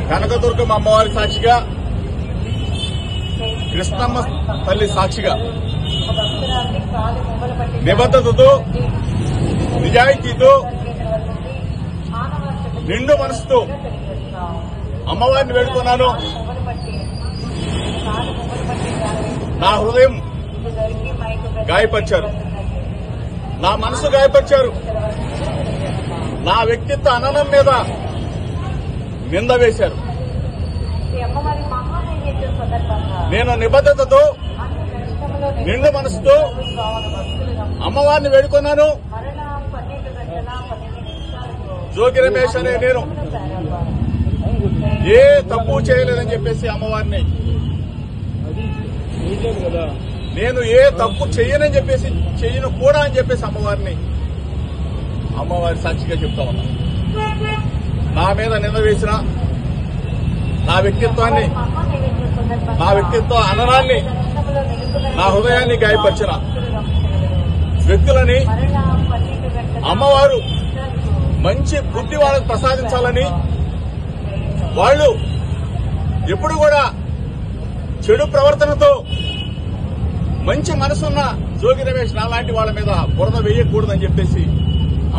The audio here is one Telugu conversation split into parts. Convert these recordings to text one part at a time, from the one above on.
కనకదుర్గమ్మ అమ్మవారి సాక్షిగా, కృష్ణమ్మ తల్లి సాక్షిగా నిబద్ధతతో, నిజాయితీతో, నిండు మనసుతో అమ్మవారిని వేడుకున్నాను. నా హృదయం గాయపరిచారు, నా మనసు గాయపరిచారు, నా వ్యక్తిత్వ అననం మీద నింద వేశారు. నేను నిబద్ధతతో, నిండు మనసుతో అమ్మవారిని వేడుకున్నాను. జోగి రమేష్ అనే నేను ఏ తప్పు చేయలేదని చెప్పేసి అమ్మవారిని, నేను ఏ తప్పు చెయ్యనని చెప్పేసి, చెయ్యను కూడా అని చెప్పేసి అమ్మవారి సాక్షిగా చెప్తా ఉన్నా. నా మీద నింద వేసిన, నా వ్యక్తిత్వ అననాన్ని, నా హృదయాన్ని గాయపరిచిన వ్యక్తులని అమ్మవారు మంచి బుద్ధి వాళ్ళకు ప్రసాదించాలని, వాళ్ళు ఎప్పుడు కూడా చెడు ప్రవర్తనతో మంచి మనసున్న జోగి రమేష్ నాలాంటి వాళ్ళ మీద బురద వేయకూడదని చెప్పేసి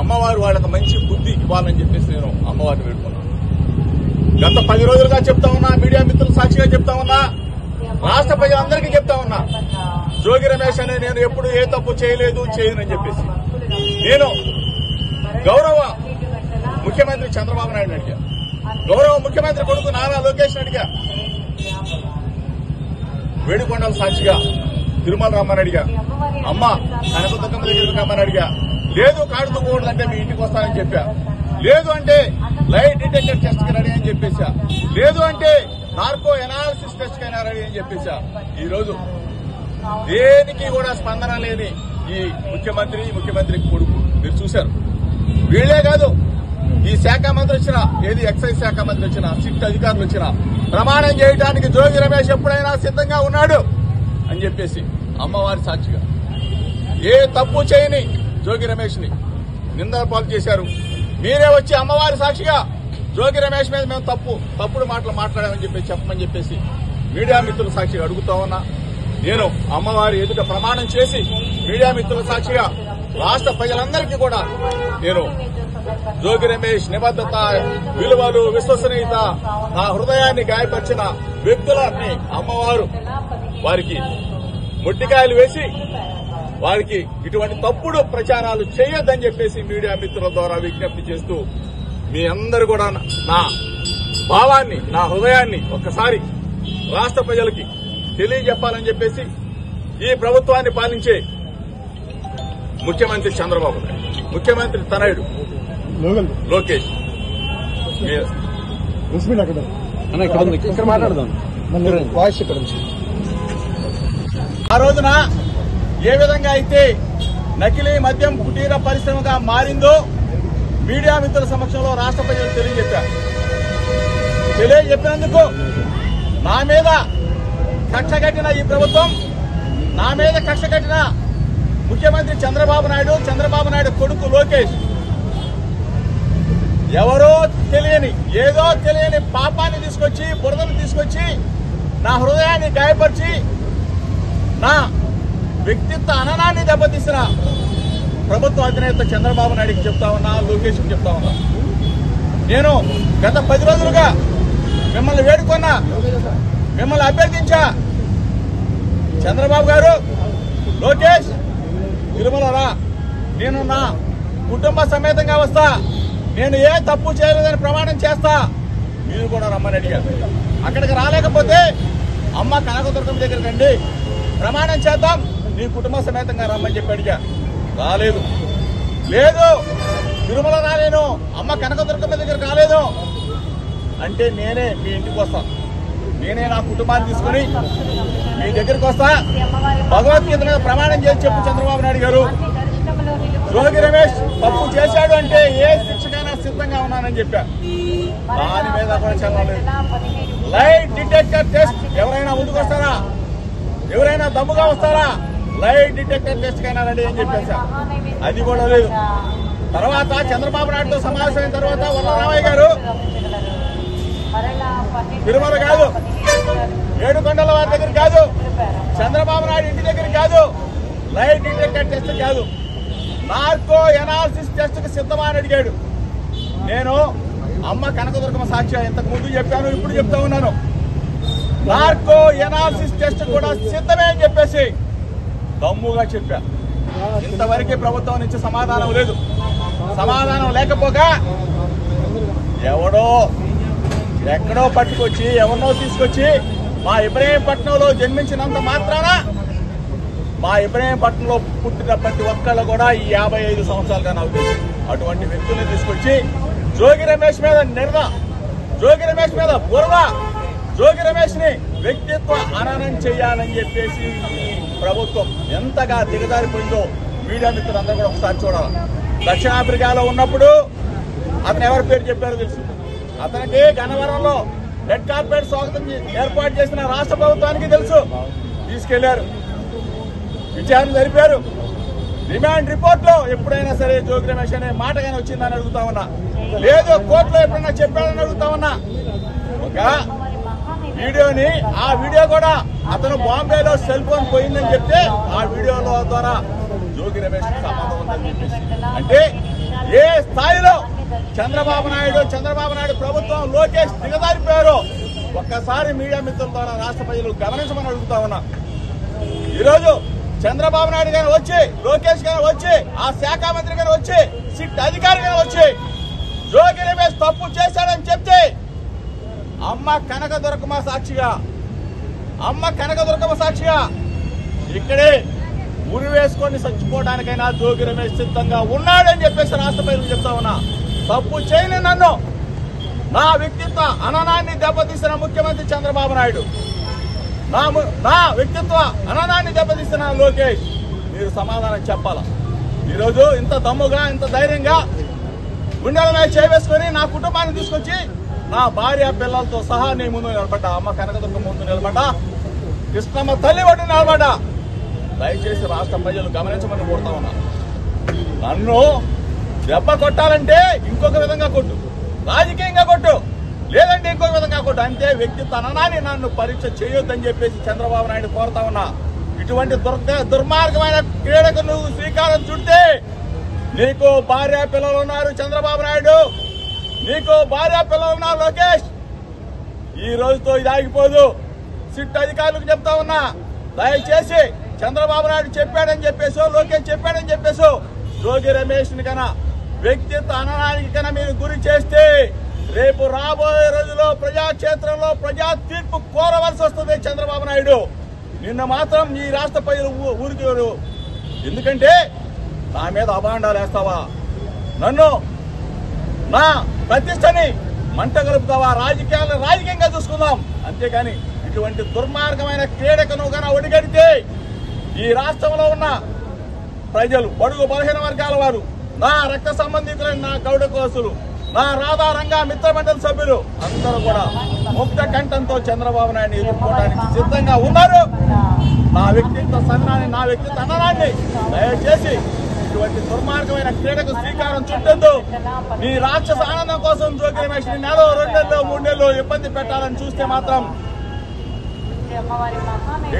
అమ్మవారు వాళ్ళకి మంచి బుద్ధి ఇవ్వాలని చెప్పేసి నేను అమ్మవారిని వేడుకున్నాను. గత 10 రోజులుగా చెప్తా ఉన్నా, మీడియా మిత్రుల సాక్షిగా చెప్తా ఉన్నా, రాష్ట్ర ప్రజలందరికీ చెప్తా ఉన్నా, జోగి రమేష్ అనే నేను ఎప్పుడు ఏ తప్పు చేయలేదు, చేయనని చెప్పేసి నేను గౌరవ ముఖ్యమంత్రి చంద్రబాబు నాయుడు అడిగా, గౌరవ ముఖ్యమంత్రి కొడుకు నారా లోకేష్ అడిగా, వేడుకొండల సాక్షిగా తిరుమల రమ్మని అడిగా, అమ్మ కనకదుర్గమ్మ దగ్గరికి రమ్మని అడిగా. లేదు కాడుకోకూడదంటే మీ ఇంటికి వస్తానని చెప్పా, లేదు అంటే లైట్ డిటెక్టర్ టెస్ట్ కి రెడీ అని చెప్పేశా, లేదు అంటే నార్కో ఎనాలిసిస్ టెస్ట్ కైనా రెడీ అని చెప్పేశా. ఈ రోజు దేనికి కూడా స్పందన లేని ఈ ముఖ్యమంత్రి కొడుకు మీరు చూశారు. వీళ్లే కాదు, ఈ శాఖ మంత్రి వచ్చిన, ఏది ఎక్సైజ్ శాఖ మంత్రి వచ్చిన, సిట్ అధికారులు వచ్చిన ప్రమాణం చేయడానికి జోగి రమేష్ ఎప్పుడైనా సిద్ధంగా ఉన్నాడు అని చెప్పేసి అమ్మవారి సాక్షిగా ఏ తప్పు చేయని జోగి రమేష్ ని నిందల పాలు చేశారు. మీరే వచ్చి అమ్మవారి సాక్షిగా జోగి రమేష్ మీద మేము తప్పుడు మాటలు మాట్లాడామని చెప్పమని చెప్పేసి మీడియా మిత్రుల సాక్షిగా అడుగుతా ఉన్నా. నేను అమ్మవారి ఎదుట ప్రమాణం చేసి మీడియా మిత్రుల సాక్షిగా రాష్ట్ర ప్రజలందరికీ కూడా నేను జోగి రమేష్ నిబద్ధత, విలువలు, విశ్వసనీయత, నా హృదయాన్ని గాయపరిచిన వ్యక్తులని అమ్మవారు వారికి మొట్టికాయలు వేసి వారికి ఇటువంటి తప్పుడు ప్రచారాలు చేయొద్దని చెప్పేసి మీడియా మిత్రుల ద్వారా విజ్ఞప్తి చేస్తూ మీ అందరూ కూడా నా భావాన్ని, నా హృదయాన్ని ఒక్కసారి రాష్ట్ర ప్రజలకి తెలియజెప్పాలని చెప్పేసి ఈ ప్రభుత్వాన్ని పాలించే ముఖ్యమంత్రి చంద్రబాబు నాయుడు, ముఖ్యమంత్రి తనయుడు లోకేష్ ఆ రోజున ఏ విధంగా అయితే నకిలీ మద్యం కుటీర పరిశ్రమగా మారిందో మీడియా మిత్రుల సమక్షంలో రాష్ట్ర ప్రజలు తెలియజెప్పినందుకు నా మీద కక్ష కట్టిన ఈ ప్రభుత్వం, నా మీద కక్ష కట్టిన ముఖ్యమంత్రి చంద్రబాబు నాయుడు కొడుకు లోకేష్ ఎవరో తెలియని, ఏదో తెలియని పాపాన్ని తీసుకొచ్చి, బురదను తీసుకొచ్చి నా హృదయాన్ని గాయపరిచి నా వ్యక్తిత్వ అననాన్ని దెబ్బతీసిన ప్రభుత్వ అధినేత చంద్రబాబు నాయుడికి చెప్తా ఉన్నా, లోకేష్కి చెప్తా ఉన్నా. నేను గత 10 రోజులుగా మిమ్మల్ని వేడుకున్నా, మిమ్మల్ని అభ్యర్థించా, చంద్రబాబు గారు, లోకేష్ తిరుమల రా, నేను నా కుటుంబ సమేతంగా వస్తా, నేను ఏ తప్పు చేయలేదని ప్రమాణం చేస్తా, మీరు కూడా రమ్మని అడిగారు. అక్కడికి రాలేకపోతే అమ్మ కనకదుర్గమ్మ దగ్గరికి రండి, ప్రమాణం చేద్దాం, నీ కుటుంబ సమేతంగా రమ్మని చెప్పి అడిగా. రాలేదు, లేదు తిరుమల రాలేను, అమ్మ కనకదుర్గమ్మ దగ్గరికి రాలేదు అంటే నేనే మీ ఇంటికి వస్తాను, నేనే నా కుటుంబాన్ని తీసుకుని మీ దగ్గరికి వస్తా, భగవద్గీత మీద ప్రమాణం చేసి చెప్పు చంద్రబాబు నాయుడు గారు, జోగి రమేష్ తప్పు చేశాడు అంటే ఏ శిక్షకైనా సిద్ధంగా ఉన్నానని చెప్పా. దాని మీద కూడా చెప్పలేదు. లైట్ ఎవరైనా దమ్ముగా వస్తారా లైట్ డిటెక్టర్ టెస్ట్ కైనా రెడీ అని చెప్పేసా. అది కూడా లేదు. తర్వాత చంద్రబాబు నాయుడుతో సమావేశమైన తర్వాత వల్లరామయ్య గారు తిరుమల కాదు, ఏడుకొండల వారి దగ్గర కాదు, చంద్రబాబు నాయుడు ఇంటి దగ్గర కాదు, లైట్ డిటెక్టర్ టెస్ట్ కాదు, నార్కో ఎనాలిసిస్ టెస్ట్ కు సిద్ధమా అని అడిగాడు. నేను అమ్మ కనకదుర్గమ్మ సాక్షి ఇంతకు ముందు చెప్పాను, ఇప్పుడు చెప్తా ఉన్నాను. నార్కో ఎనాలిసిస్ టెస్ట్ కూడా సిద్ధమే అని చెప్పేసి దమ్ముగా చెప్పా. ఇంతవరకు ప్రభుత్వం నుంచి సమాధానం లేదు. సమాధానం లేకపోగా ఎవడో ఎక్కడో పట్టుకొచ్చి ఎవరినో తీసుకొచ్చి మా ఇబ్రహీంపట్నంలో జన్మించినంత మాత్రాన మా ఇబ్రహీంపట్నంలో పుట్టిన ప్రతి ఒక్కళ్ళు కూడా ఈ 55 సంవత్సరాలుగా నాకు తెలుసు. అటువంటి వ్యక్తుల్ని తీసుకొచ్చి జోగి రమేష్ మీద జోగి రమేష్ మీద బురద, జోగి రమేష్ ని వ్యక్తిత్వ హననం చేయాలని చెప్పేసి ప్రభుత్వం ఎంతగా దిగజారిపోయిందో మీడియా మిత్రులందరూ కూడా ఒకసారి చూడాలి. దక్షిణాఫ్రికాలో ఉన్నప్పుడు అతను ఎవరి పేరు చెప్పారో తెలుసు. అతనికి గన్నవరంలో రెడ్ కార్పెట్ స్వాగతం ఏర్పాటు చేసిన రాష్ట్ర ప్రభుత్వానికి తెలుసు. తీసుకెళ్లారు, విచారణ జరిపారు. రిమాండ్ రిపోర్ట్ లో ఎప్పుడైనా సరే జోగి రమేష్ అనే మాట కానీ వచ్చిందని అడుగుతా ఉన్నా, లేదు కోర్టులో ఎప్పుడైనా చెప్పాడని అడుగుతా ఉన్నా. ఒక వీడియోని, ఆ వీడియో కూడా అతను బాంబేలో సెల్ ఫోన్ పోయిందని చెప్తే ఆ వీడియోలో ద్వారా జోగి రమేష్ సంబంధం ఉందని చెప్పేసి, అంటే ఏ స్థాయిలో చంద్రబాబు నాయుడు ప్రభుత్వం లోకేష్ దిగజారిపోయారో ఒక్కసారి మీడియా మిత్రుల ద్వారా రాష్ట్ర ప్రజలు గమనించమని అడుగుతా ఉన్నా. ఈరోజు చంద్రబాబు నాయుడు గారు వచ్చి, లోకేష్ గారు వచ్చి, ఆ శాఖ మంత్రి గారు వచ్చి, సిట్ అధికారి గారు వచ్చి జోగి రమేష్ తప్పు చేశాడని చెప్తే అమ్మ కనకదుర్గమ్మ సాక్షిగా ఇక్కడే ఉరి వేసుకొని చచ్చిపోవడానికైనా జోగి రమేష్ సిద్ధంగా ఉన్నాడని చెప్పేసి రాష్ట్ర ప్రజలకు చెప్తా ఉన్నా. తప్పు చేయని నన్ను, నా వ్యక్తిత్వ హననాన్ని దెబ్బతీసిన ముఖ్యమంత్రి చంద్రబాబు నాయుడు, నా వ్యక్తిత్వ హననాన్ని దెబ్బతీసిన లోకేష్, మీరు సమాధానం చెప్పాలా? ఈరోజు ఇంత దమ్ముగా, ఇంత ధైర్యంగా గుండెల మీద చేవేసుకొని నా కుటుంబాన్ని తీసుకొచ్చి నా భార్య పిల్లలతో సహా నీ ముందు నిలబడ్డా, అమ్మ కనకదుర్గ ముందు నిలబడ్డా, కృష్ణమ్మ తల్లి ఒడ్డు నిలబడ్డా. దయచేసి రాష్ట్ర ప్రజలు గమనించమని కోరుతా ఉన్నా. నన్ను దెబ్బ కొట్టాలంటే ఇంకొక విధంగా కొట్టు, రాజకీయంగా కొట్టు, లేదంటే ఇంకొక విధంగా కొట్టు, అంతే వ్యక్తిత్వ హననాన్ని నన్ను పరీక్ష చేయొద్దని చెప్పేసి చంద్రబాబు నాయుడు కోరుతా ఉన్నా. ఇటువంటి దుర్మార్గమైన క్రీడకు నువ్వు శ్రీకారం చుడితే నీకు భార్య పిల్లలు ఉన్నారు చంద్రబాబు నాయుడు, నీకు భార్య పిల్లలు ఉన్నారు లోకేష్. ఈ రోజుతో ఇది ఆగిపోదు. సిట్ అధికారులకు చెప్తా ఉన్నా, దయచేసి చంద్రబాబు నాయుడు చెప్పాడని చెప్పేసో, లోకేష్ చెప్పాడని చెప్పేసో జోగి రమేష్ ని కన్నా వ్యక్తిత్వ హననానికి కన్నా మీరు గురి చేస్తే రేపు రాబోయే రోజుల్లో ప్రజాక్షేత్రంలో ప్రజా తీర్పు కోరవలసి వస్తుంది చంద్రబాబు నాయుడు. నిన్న మాత్రం ఈ రాష్ట్ర ప్రజలు ఊరికి, ఎందుకంటే నా మీద అభాండాలు వేస్తావా, నన్ను నా ప్రతిష్టని మంట కలుపుతావా, రాజకీయంగా చూసుకుందాం, అంతేకాని ఇటువంటి దుర్మార్గమైన క్రీడకు నువ్వు కన్నా ఒడిగడితే ఈ రాష్ట్రంలో ఉన్న ప్రజలు, బడుగు బలహీన వర్గాల వారు, నా రక్త సంబంధికులైన నా గౌడ కోసులు, నా రాధారంగా మిత్రమండలి సభ్యులు అందరూ కూడా ముక్త కంఠంతో చంద్రబాబు నాయుడిని ఎదుర్కోవడానికి సిద్ధంగా ఉన్నారు. నా వ్యక్తిత్వ సన్నాన్ని, నా వ్యక్తిత్వ హననాన్ని దయచేసి ఇటువంటి దుర్మార్గమైన క్రీడకు శ్రీకారం చుట్టొద్దు. మీ రాక్షస ఆనందం కోసం జోగి రమేష్ ని 2 నెలలు 3 నెలలు ఇబ్బంది పెట్టాలని చూస్తే మాత్రం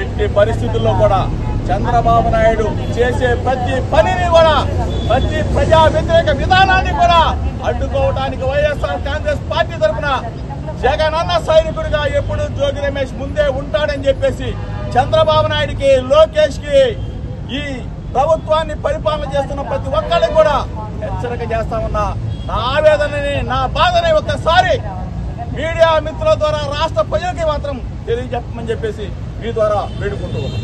ఎట్టి పరిస్థితుల్లో కూడా చంద్రబాబు నాయుడు చేసే ప్రతి పనిని కూడా, ప్రతి ప్రజా వ్యతిరేక విధానాన్ని కూడా అడ్డుకోవడానికి వైఎస్ఆర్ కాంగ్రెస్ పార్టీ తరఫున జగనన్న సైనికుడిగా ఎప్పుడు జోగి రమేష్ ముందే ఉంటాడని చెప్పేసి చంద్రబాబు నాయుడికి, లోకేష్ కి, ఈ ప్రభుత్వాన్ని పరిపాలన చేస్తున్న ప్రతి ఒక్కరికి కూడా హెచ్చరిక చేస్తా ఉన్నా. నా ఆవేదనని, నా బాధని ఒక్కసారి మీడియా మిత్రుల ద్వారా రాష్ట్ర ప్రజలకి మాత్రం తెలియజెప్పమని చెప్పేసి మీ ద్వారా వేడుకుంటూ ఉన్నాం.